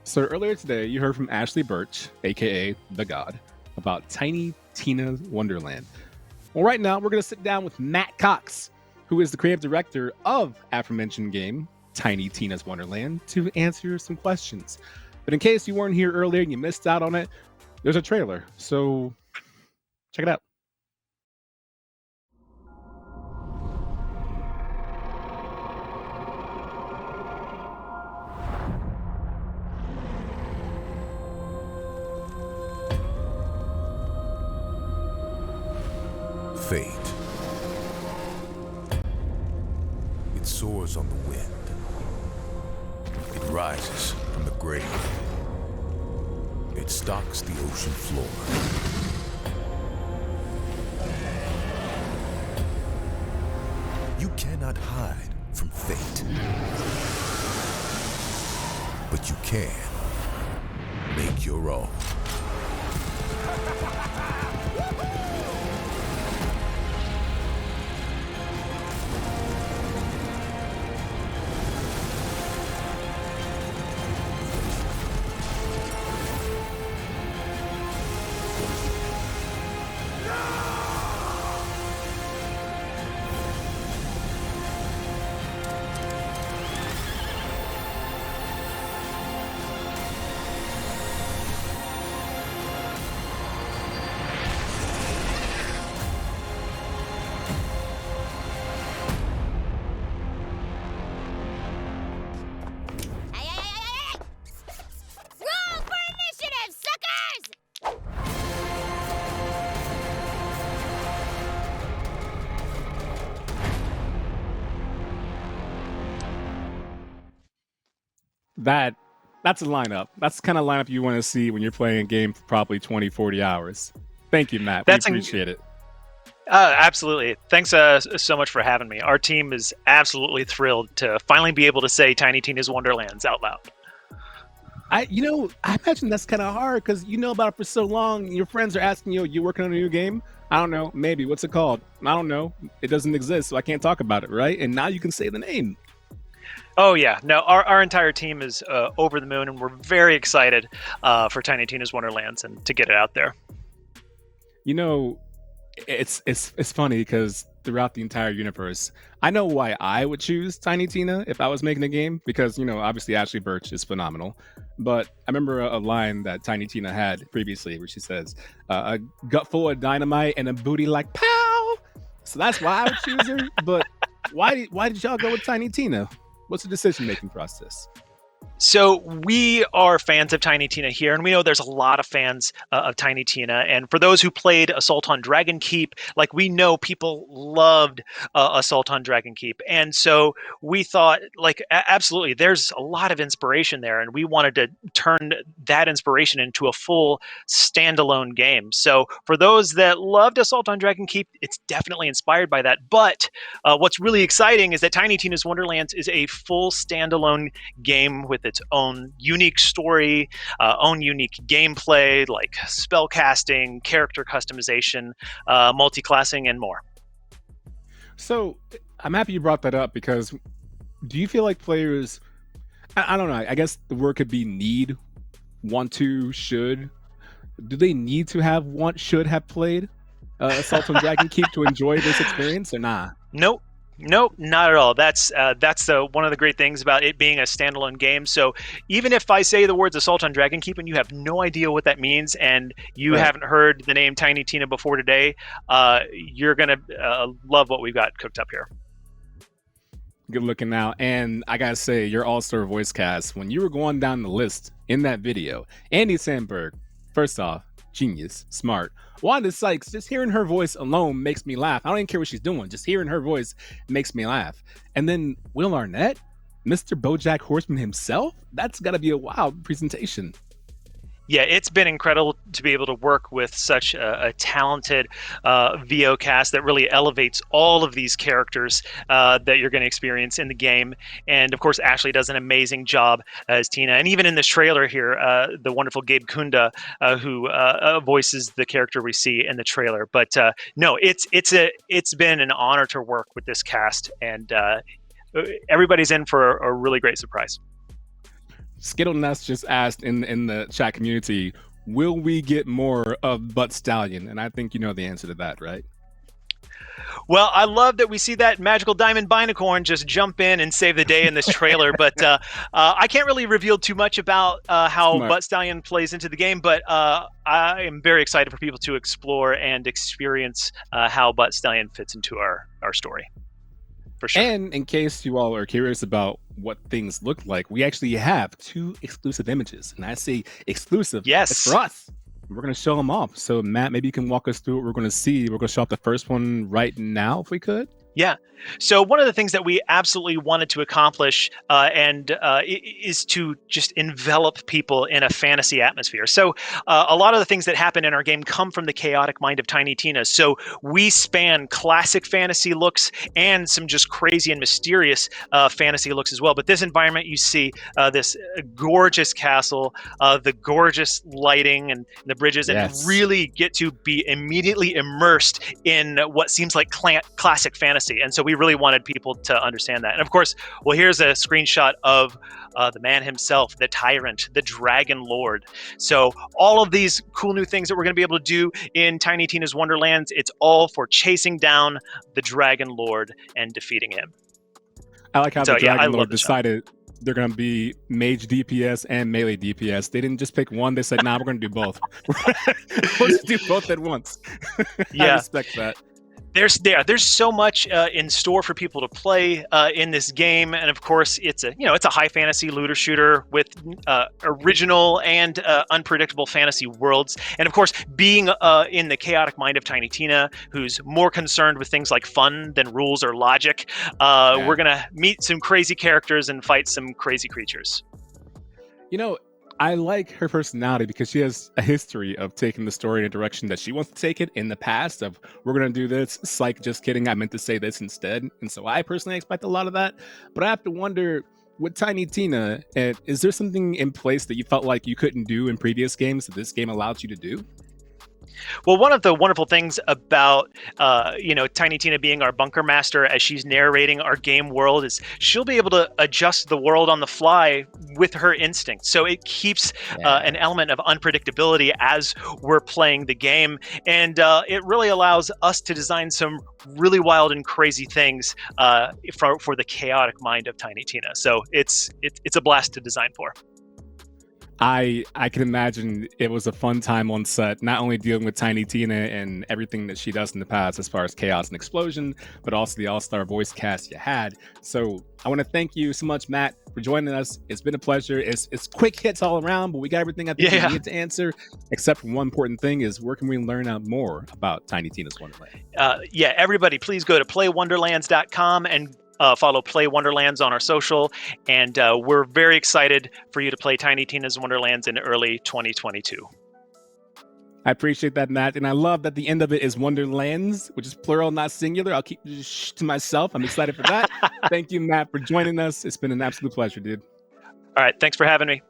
So earlier today, you heard from Ashley Birch, aka The God, about Tiny Tina's Wonderland. Well, right now, we're going to sit down with Matt Cox, who is the creative director of aforementioned game, Tiny Tina's Wonderland, to answer some questions. But in case you weren't here earlier and you missed out on it, there's a trailer. So check it out. Fate. It soars on the wind. It rises from the grave. It stalks the ocean floor. You cannot hide from fate. But you can make your own. That's a lineup. That's the kind of lineup you want to see when you're playing a game for probably 20, 40 hours. Thank you, Matt. We appreciate it. Absolutely. Thanks so much for having me. Our team is absolutely thrilled to finally be able to say Tiny Tina's Wonderlands out loud. I imagine that's kind of hard because you know about it for so long. Your friends are asking you working on a new game? I don't know. Maybe. What's it called? I don't know. It doesn't exist, so I can't talk about it, right? And now you can say the name. Oh, yeah. No, our entire team is over the moon, and we're very excited for Tiny Tina's Wonderlands and to get it out there. You know, it's funny because throughout the entire universe, I know why I would choose Tiny Tina if I was making a game because, obviously Ashley Birch is phenomenal. But I remember a line that Tiny Tina had previously where she says, a gut full of dynamite and a booty like pow. So that's why I would choose her. But why did y'all go with Tiny Tina? What's the decision-making process? So we are fans of Tiny Tina here, and we know there's a lot of fans of Tiny Tina. And for those who played Assault on Dragon Keep, we know people loved Assault on Dragon Keep. And so we thought, absolutely, there's a lot of inspiration there, and we wanted to turn that inspiration into a full standalone game. So for those that loved Assault on Dragon Keep, it's definitely inspired by that. But what's really exciting is that Tiny Tina's Wonderlands is a full standalone game with its own unique story, own unique gameplay, like spell casting, character customization, multiclassing, and more. So I'm happy you brought that up because do you feel like players, I don't know, I guess the word could be need, want to, should. Do they need to should have played Assault on Dragon Keep to enjoy this experience or nah? Nope, not at all. That's one of the great things about it being a standalone game. So even if I say the words Assault on Dragon Keep and you have no idea what that means and you haven't heard the name Tiny Tina before today, you're going to love what we've got cooked up here. Good looking out. And I got to say, your all-star voice cast, when you were going down the list in that video, Andy Samberg, first off, genius, smart. Wanda Sykes, just hearing her voice alone makes me laugh. I don't even care what she's doing. Just hearing her voice makes me laugh. And then Will Arnett, Mr. BoJack Horseman himself, that's got to be a wild presentation. Yeah, it's been incredible to be able to work with such a talented VO cast that really elevates all of these characters that you're going to experience in the game. And of course, Ashley does an amazing job as Tina. And even in this trailer here, the wonderful Gabe Kunda, who voices the character we see in the trailer. But no, it's been an honor to work with this cast, and everybody's in for a really great surprise. Skittleness just asked in the chat community, will we get more of Butt Stallion? And I think you know the answer to that, right? Well, I love that we see that magical diamond binacorn just jump in and save the day in this trailer. But I can't really reveal too much about how Smart. Butt Stallion plays into the game. But I am very excited for people to explore and experience how Butt Stallion fits into our story. For sure. And in case you all are curious about what things look like, we actually have 2 exclusive images. And I say exclusive. Yes. It's for us. We're going to show them off. So, Matt, maybe you can walk us through what we're going to see. We're going to show off the first one right now, if we could. Yeah. So one of the things that we absolutely wanted to accomplish is to just envelop people in a fantasy atmosphere. So a lot of the things that happen in our game come from the chaotic mind of Tiny Tina. So we span classic fantasy looks and some just crazy and mysterious fantasy looks as well. But this environment, you see this gorgeous castle, the gorgeous lighting and the bridges, and really get to be immediately immersed in what seems like classic fantasy. And so we really wanted people to understand that. And of course, well, here's a screenshot of the man himself, the tyrant, the dragon lord. So all of these cool new things that we're going to be able to do in Tiny Tina's Wonderlands, it's all for chasing down the dragon lord and defeating him. I like how the dragon lord decided they're going to be mage DPS and melee DPS. They didn't just pick one. They said, nah, we're going to do both. Let's do both at once. Yeah. I respect that. There's so much in store for people to play in this game, and of course, it's a high fantasy looter shooter with original and unpredictable fantasy worlds, and of course, being in the chaotic mind of Tiny Tina, who's more concerned with things like fun than rules or logic. We're gonna meet some crazy characters and fight some crazy creatures. You know, I like her personality because she has a history of taking the story in a direction that she wants to take it in the past of, we're going to do this. Psych, just kidding. I meant to say this instead. And so I personally expect a lot of that. But I have to wonder, with Tiny Tina, is there something in place that you felt like you couldn't do in previous games that this game allowed you to do? Well, one of the wonderful things about Tiny Tina being our bunker master as she's narrating our game world is she'll be able to adjust the world on the fly with her instinct. So it keeps an element of unpredictability as we're playing the game, and it really allows us to design some really wild and crazy things for the chaotic mind of Tiny Tina. So it's a blast to design for. I can imagine it was a fun time on set, not only dealing with Tiny Tina and everything that she does in the past as far as chaos and explosion, but also the all-star voice cast you had. So I want to thank you so much, Matt, for joining us. It's been a pleasure. It's quick hits all around, but we got everything I think we need to answer, except for one important thing is where can we learn out more about Tiny Tina's Wonderland? Everybody, please go to playwonderlands.com and follow Play Wonderlands on our social, and we're very excited for you to play Tiny Tina's Wonderlands in early 2022. I appreciate that, Matt, and I love that the end of it is Wonderlands, which is plural, not singular. I'll keep this to myself. I'm excited for that. Thank you, Matt, for joining us. It's been an absolute pleasure, dude. All right, thanks for having me.